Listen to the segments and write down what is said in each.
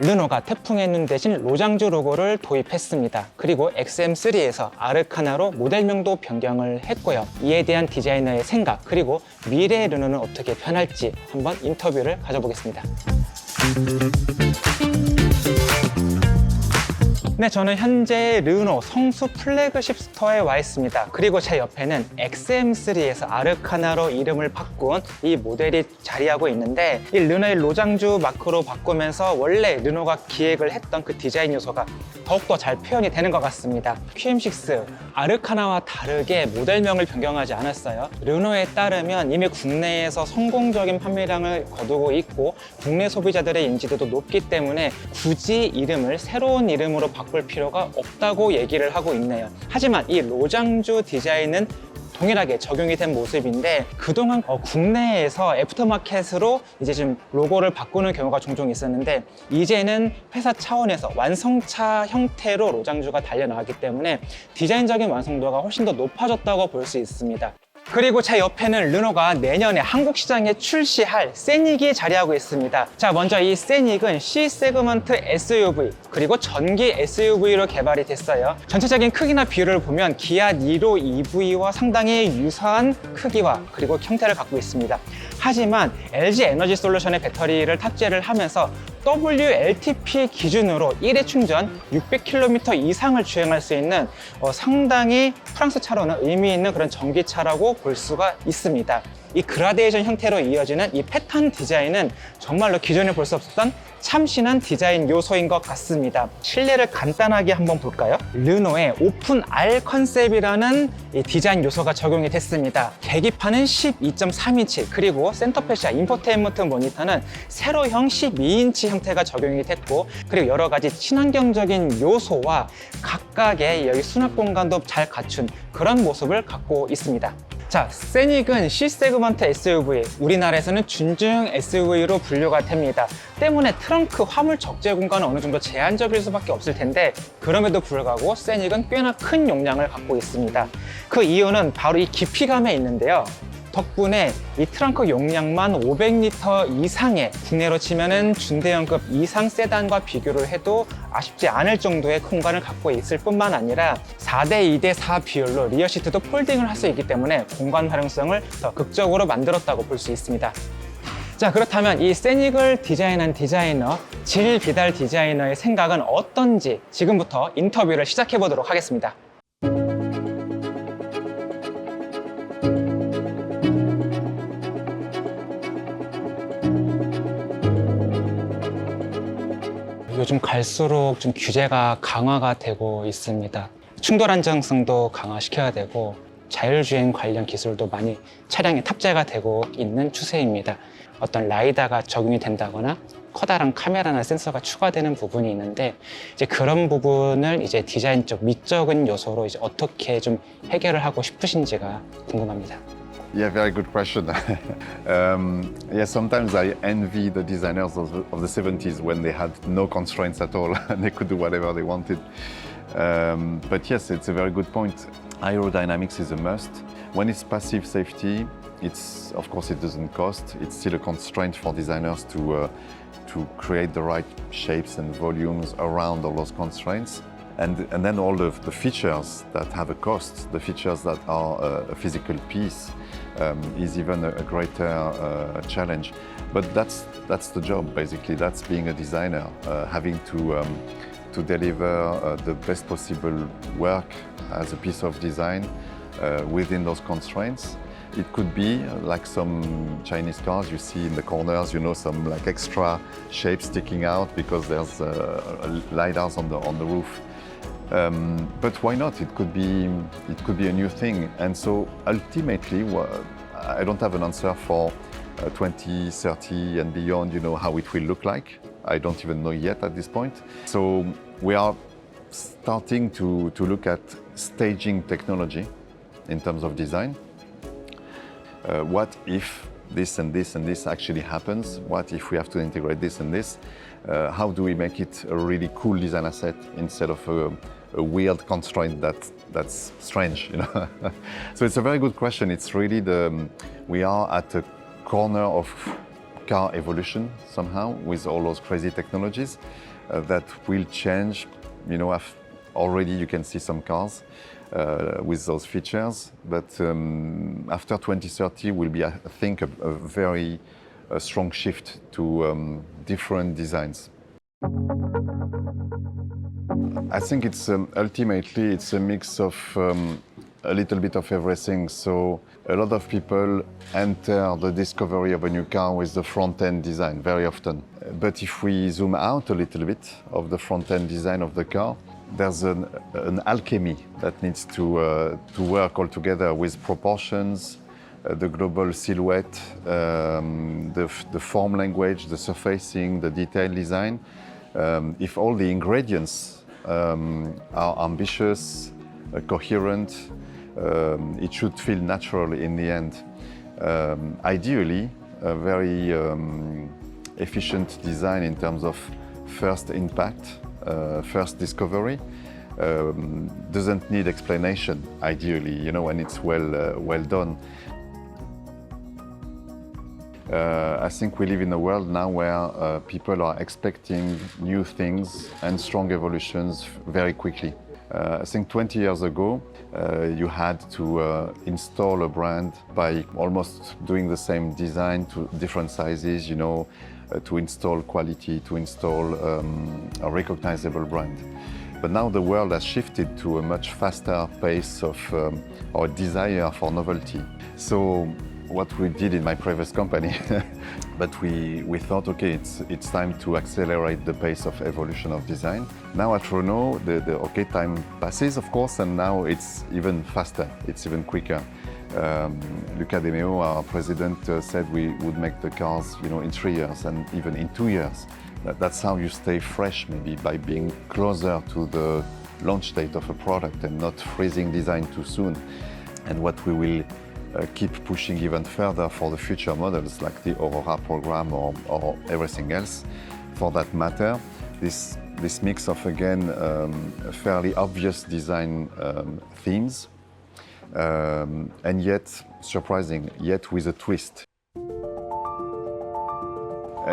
르노가 태풍의 눈 대신 로장주 로고를 도입했습니다. 그리고 XM3에서 아르카나로 모델명도 변경을 했고요. 이에 대한 디자이너의 생각, 그리고 미래의 르노는 어떻게 변할지 한번 인터뷰를 가져보겠습니다. 네, 저는 현재 르노 성수 플래그십 스토어에 와 있습니다. 그리고 제 옆에는 XM3에서 아르카나로 이름을 바꾼 이 모델이 자리하고 있는데, 이 르노의 로장주 마크로 바꾸면서 원래 르노가 기획을 했던 그 디자인 요소가 더욱더 잘 표현이 되는 것 같습니다. QM6 아르카나와 다르게 모델명을 변경하지 않았어요. 르노에 따르면 이미 국내에서 성공적인 판매량을 거두고 있고 국내 소비자들의 인지도도 높기 때문에 굳이 이름을 새로운 이름으로 바꿀 필요가 없다고 얘기를 하고 있네요. 하지만 이 로장주 디자인은 동일하게 적용이 된 모습인데, 그동안 국내에서 애프터마켓으로 이제 좀 로고를 바꾸는 경우가 종종 있었는데, 이제는 회사 차원에서 완성차 형태로 로장주가 달려나왔기 때문에 디자인적인 완성도가 훨씬 더 높아졌다고 볼 수 있습니다. 그리고 제 옆에는 르노가 내년에 한국 시장에 출시할 세닉이 자리하고 있습니다. 자, 먼저 이 세닉은 C 세그먼트 SUV 그리고 전기 SUV로 개발이 됐어요. 전체적인 크기나 비율을 보면 기아 니로 EV와 상당히 유사한 크기와 그리고 형태를 갖고 있습니다. 하지만 LG 에너지 솔루션의 배터리를 탑재를 하면서 WLTP 기준으로 1회 충전 600km 이상을 주행할 수 있는 상당히 프랑스 차로는 의미 있는 그런 전기차라고 볼 수가 있습니다. 이 그라데이션 형태로 이어지는 이 패턴 디자인은 정말로 기존에 볼 수 없었던 참신한 디자인 요소인 것 같습니다. 실내를 간단하게 한번 볼까요? 르노의 오픈 R 컨셉이라는 이 디자인 요소가 적용이 됐습니다. 계기판은 12.3인치, 그리고 센터페시아 인포테인먼트 모니터는 세로형 12인치 형태가 적용이 됐고, 그리고 여러 가지 친환경적인 요소와 각각의 여기 수납 공간도 잘 갖춘 그런 모습을 갖고 있습니다. 자, 세닉은 C 세그먼트 SUV, 우리나라에서는 준중 SUV로 분류가 됩니다. 때문에 트렁크 화물 적재 공간은 어느 정도 제한적일 수밖에 없을 텐데, 그럼에도 불구하고 세닉은 꽤나 큰 용량을 갖고 있습니다. 그 이유는 바로 이 깊이감에 있는데요. 덕분에 이 트렁크 용량만 500리터 이상의, 국내로 치면은 준대형급 이상 세단과 비교를 해도 아쉽지 않을 정도의 공간을 갖고 있을 뿐만 아니라 4대 2대 4 비율로 리어 시트도 폴딩을 할 수 있기 때문에 공간 활용성을 더 극적으로 만들었다고 볼 수 있습니다. 자, 그렇다면 이 세닉을 디자인한 디자이너, 질 비달 디자이너의 생각은 어떤지 지금부터 인터뷰를 시작해 보도록 하겠습니다. 요즘 갈수록 좀 규제가 강화가 되고 있습니다. 충돌 안정성도 강화시켜야 되고 자율주행 관련 기술도 많이 차량에 탑재가 되고 있는 추세입니다. 어떤 라이다가 적용이 된다거나 커다란 카메라나 센서가 추가되는 부분이 있는데, 이제 그런 부분을 이제 디자인적 미적인 요소로 이제 어떻게 좀 해결을 하고 싶으신지가 궁금합니다. Yeah, very good question. Yeah, sometimes I envy the designers of the 70s when they had no constraints at all and they could do whatever they wanted. But yes, it's a very good point. Aerodynamics is a must. When it's passive safety, it's, of course, it doesn't cost. It's still a constraint for designers to create the right shapes and volumes around all those constraints. And then all the features that have a cost, the features that are a physical piece, is even a greater challenge. But that's the job, basically. That's being a designer, having to deliver the best possible work as a piece of design within those constraints. It could be like some Chinese cars you see in the corners, you know, some like extra shapes sticking out because there's lidars on the roof. But why not? It could be a new thing. And so ultimately, I don't have an answer for 2030 and beyond, you know, how it will look like. I don't even know yet at this point. So we are starting to look at staging technology in terms of design. What if this and this and this actually happens? What if we have to integrate this and this? How do we make it a really cool design asset instead of a weird constraint that's strange, you know. So it's a very good question. It's really we are at a corner of car evolution somehow with all those crazy technologies that will change. You know, already you can see some cars with those features, but after 2030 will be, I think, a very strong shift to different designs. I think it's ultimately it's a mix of a little bit of everything. So a lot of people enter the discovery of a new car with the front-end design very often. But if we zoom out a little bit of the front-end design of the car, there's an alchemy that needs to work all together with proportions, the global silhouette, the form language, the surfacing, the detail design. If all the ingredients are ambitious, coherent, it should feel natural in the end. Ideally, a very efficient design in terms of first impact, first discovery, doesn't need explanation, ideally, you know, when it's well done. I think we live in a world now where people are expecting new things and strong evolutions very quickly. I think 20 years ago, you had to install a brand by almost doing the same design to different sizes, you know, to install quality, to install a recognizable brand. But now the world has shifted to a much faster pace of our desire for novelty. So what we did in my previous company, but we thought, okay, it's time to accelerate the pace of evolution of design. Now at Renault, the time passes, of course, and now it's even faster, it's even quicker. Luca De Meo, our president, said we would make the cars, you know, in 3 years and even in 2 years. That's how you stay fresh, maybe by being closer to the launch date of a product and not freezing design too soon. And what we will keep pushing even further for the future models like the Aurora program or everything else for that matter. This mix of, again, fairly obvious design themes and yet surprising, yet with a twist.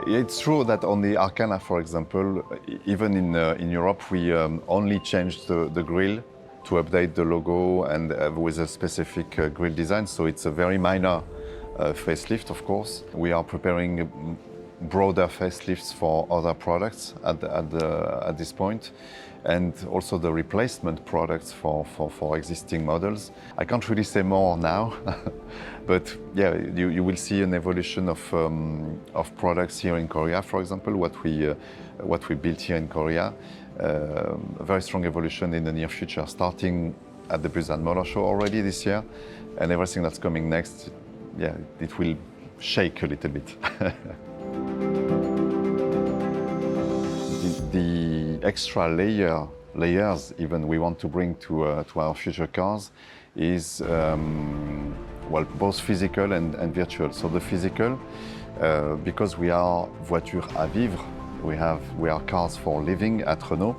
It's true that on the Arcana, for example, even in Europe, we only changed the grille to update the logo and with a specific grille design. So it's a very minor facelift, of course. We are preparing broader facelifts for other products at this point, and also the replacement products for existing models. I can't really say more now, but yeah, you will see an evolution of products here in Korea, for example, what we built here in Korea. A very strong evolution in the near future, starting at the Busan Motor Show already this year, and everything that's coming next, yeah, it will shake a little bit. The extra layers even we want to bring to our future cars is well, both physical and virtual. So the physical, because we are voiture à vivre, we are cars for living at Renault.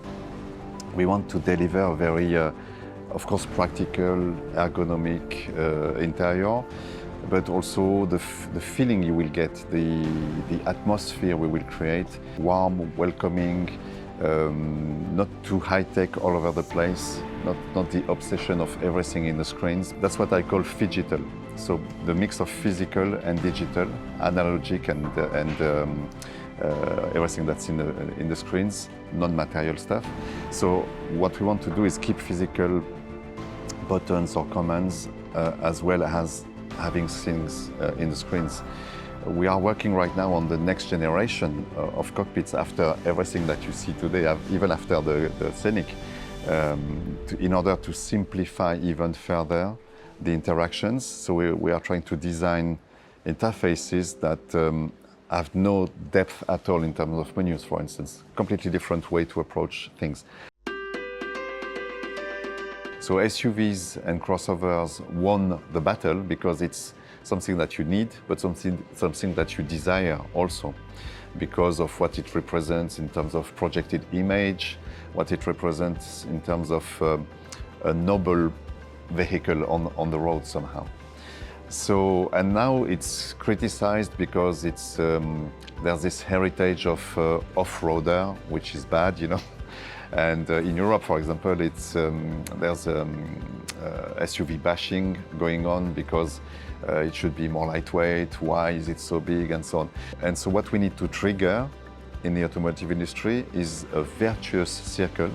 We want to deliver a very, of course, practical, ergonomic interior, but also the feeling you will get, the atmosphere we will create, warm, welcoming, not too high-tech all over the place, not the obsession of everything in the screens. That's what I call phygital. So the mix of physical and digital, analogic and everything that's in the screens, non-material stuff. So what we want to do is keep physical buttons or commands as well as having things in the screens. We are working right now on the next generation of cockpits after everything that you see today, even after the Scenic, in order to simplify even further the interactions. So we are trying to design interfaces that have no depth at all in terms of menus, for instance. Completely different way to approach things. So SUVs and crossovers won the battle because it's something that you need, but something that you desire also. because of what it represents in terms of projected image, what it represents in terms of a noble vehicle on the road somehow. So, and now it's criticized because it's there's this heritage of off-roader, which is bad, you know. And in Europe, for example, it's there's SUV bashing going on because it should be more lightweight. Why is it so big, and so on. And so, what we need to trigger in the automotive industry is a virtuous circle,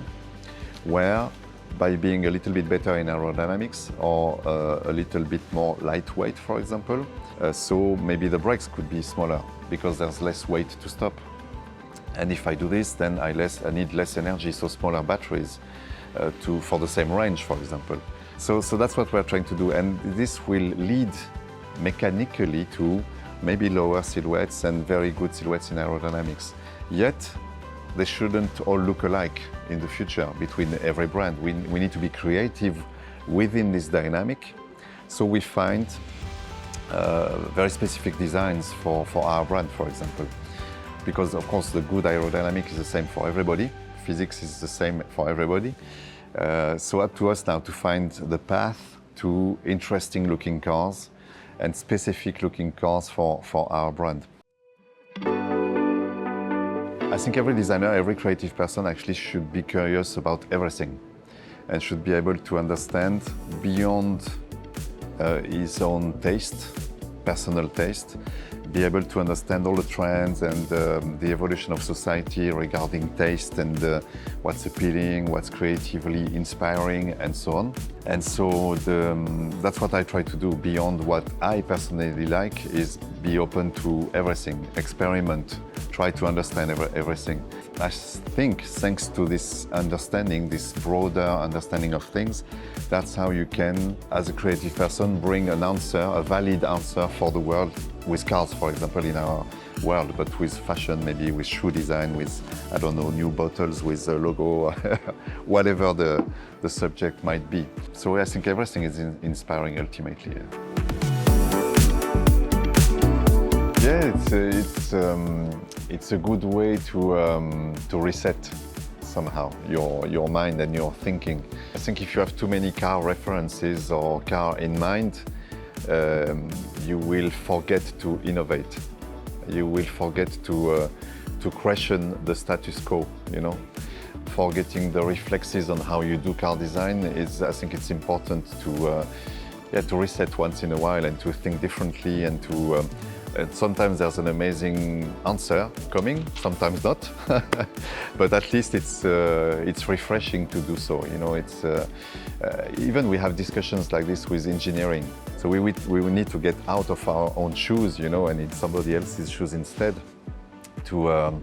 where by being a little bit better in aerodynamics or a little bit more lightweight, for example. So maybe the brakes could be smaller because there's less weight to stop. And if I do this, then I need less energy, so smaller batteries for the same range, for example. So that's what we're trying to do. And this will lead mechanically to maybe lower silhouettes and very good silhouettes in aerodynamics. Yet, they shouldn't all look alike in the future between every brand. We need to be creative within this dynamic. So we find very specific designs for our brand, for example. Because of course the good aerodynamic is the same for everybody. Physics is the same for everybody. So up to us now to find the path to interesting looking cars and specific looking cars for our brand. I think every designer, every creative person actually should be curious about everything and should be able to understand beyond his own taste, personal taste, be able to understand all the trends and the evolution of society regarding taste and what's appealing, what's creatively inspiring, and so on. And so that's what I try to do. Beyond what I personally like is be open to everything, experiment, try to understand everything. I think thanks to this understanding, this broader understanding of things, that's how you can, as a creative person, bring an answer, a valid answer for the world with cars, for example, in our world, but with fashion, maybe with shoe design, with, I don't know, new bottles with a logo, whatever the subject might be. So I think everything is inspiring ultimately. Yeah, it's a good way to reset somehow your mind and your thinking. I think if you have too many car references or car in mind, you will forget to innovate. You will forget to question the status quo, you know. Forgetting the reflexes on how you do car design is, I think it's important to reset once in a while and to think differently and to sometimes there's an amazing answer coming, sometimes not, but at least it's refreshing to do so. You know, it's even we have discussions like this with engineering. So we will need to get out of our own shoes, you know, and in somebody else's shoes instead, to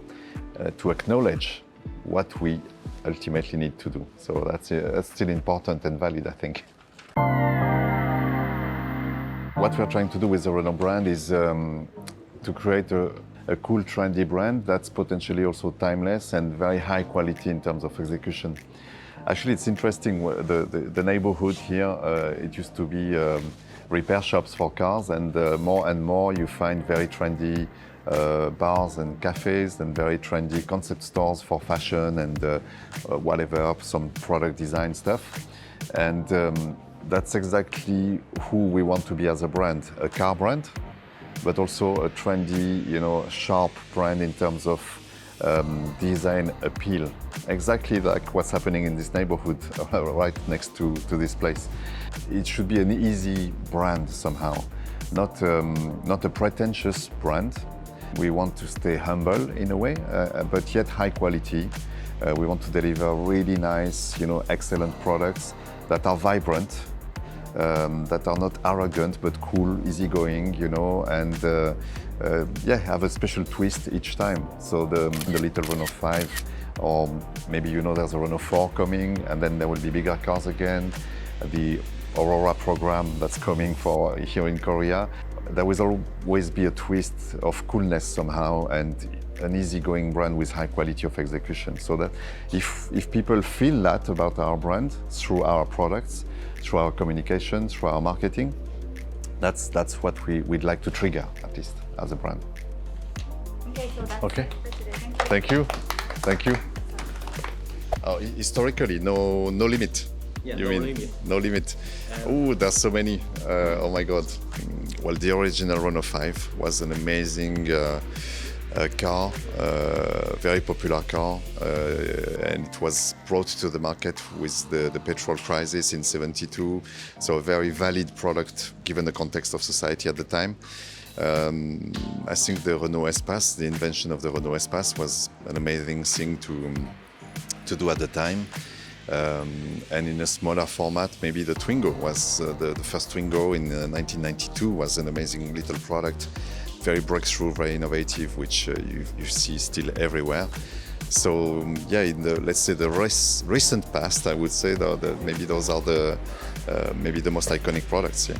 acknowledge what we ultimately need to do. So that's still important and valid, I think. What we're trying to do with the Renault brand is to create a cool, trendy brand that's potentially also timeless and very high quality in terms of execution. Actually, it's interesting, the neighborhood here, it used to be repair shops for cars, and more you find very trendy bars and cafes and very trendy concept stores for fashion and whatever, some product design stuff. And that's exactly who we want to be as a brand, a car brand, but also a trendy, you know, sharp brand in terms of design appeal. Exactly like what's happening in this neighborhood right next to this place. It should be an easy brand somehow, not a pretentious brand. We want to stay humble in a way, but yet high quality. We want to deliver really nice, you know, excellent products that are vibrant, that are not arrogant but cool, easygoing, you know, and have a special twist each time. So the little Renault 5, or maybe you know there's a Renault 4 coming, and then there will be bigger cars again. The Aurora program that's coming for here in Korea. There will always be a twist of coolness somehow and an easygoing brand with high quality of execution. So that if people feel that about our brand through our products, through our communication, through our marketing, that's what we'd like to trigger, at least, as a brand. Okay, So that's Okay. it for today. Thank you. Historically, no limit. Yeah, You no mean limit. no limit? Oh, there's so many. Oh my God. Well, the original Renault 5 was an amazing car, very popular car, and it was brought to the market with the petrol crisis in '72. So a very valid product given the context of society at the time. I think the Renault Espace, the invention of the Renault Espace, was an amazing thing to do at the time. And in a smaller format, maybe the Twingo was the first Twingo in 1992 was an amazing little product, very breakthrough, very innovative, which you see still everywhere. So yeah, in the, let's say the recent past, I would say that maybe those are maybe the most iconic products. Yeah.